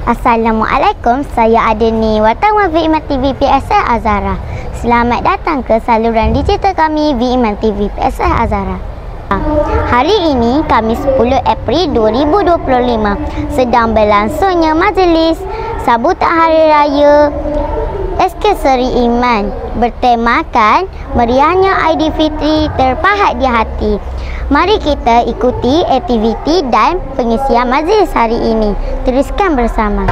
Assalamualaikum, saya Adeni, wartawan V-Iman TV PSI Azhara. Selamat datang ke saluran digital kami V-Iman TV PSI Azhara. Hari ini, Khamis 10 April 2025, sedang berlangsungnya majlis sambutan Hari Raya SK Seri Iman bertemakan meriahnya Aidilfitri terpahat di hati. Mari kita ikuti aktiviti dan pengisian majlis hari ini. Teruskan bersama.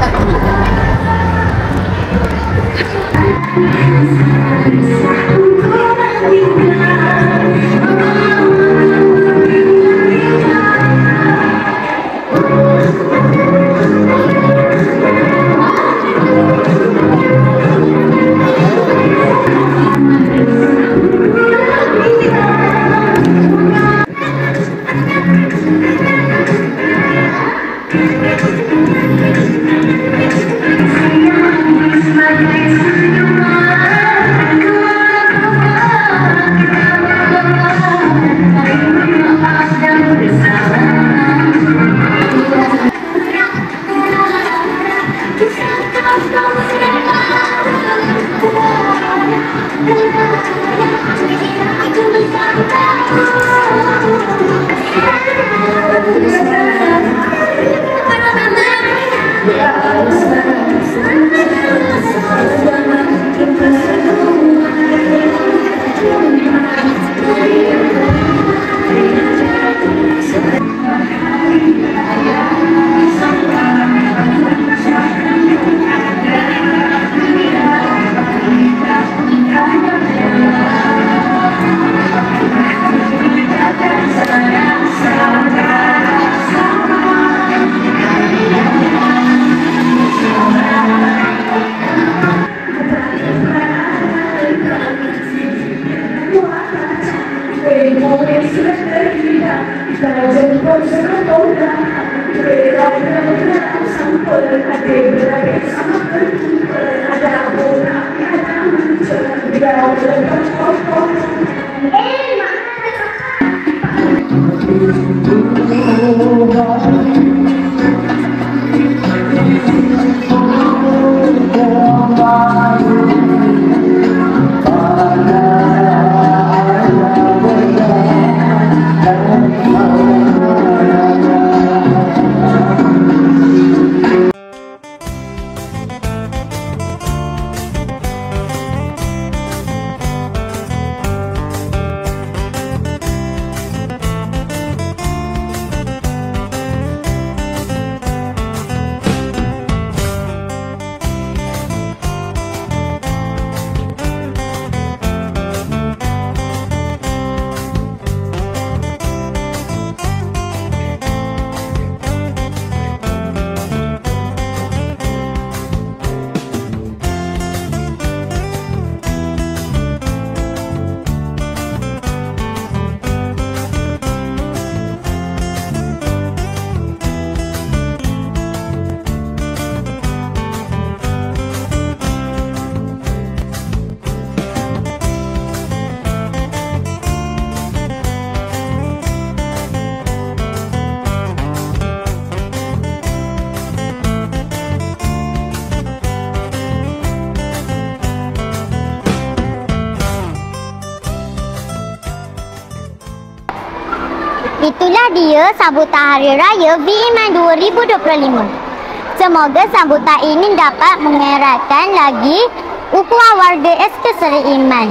Itulah dia sambutan Hari Raya V-Iman 2025. Semoga sambutan ini dapat mengeratkan lagi ukhuwah warga SK Seri Iman.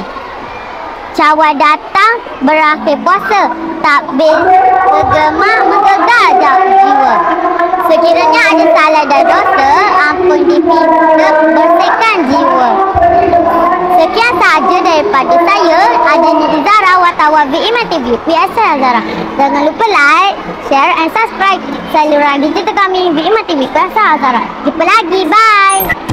Cawan datang berakhir puasa, takbir bergema menggegar jiwa. Sekiranya ada salah dan dosa, ampun dipinta, bersihkan jiwa. Sekian sahaja daripada saya, Adeni Izara, wartawan V-Iman TV PSI Azhara. Jangan lupa like, share and subscribe saluran digital kami V-Iman TV PSI Azhara. Jumpa lagi, bye.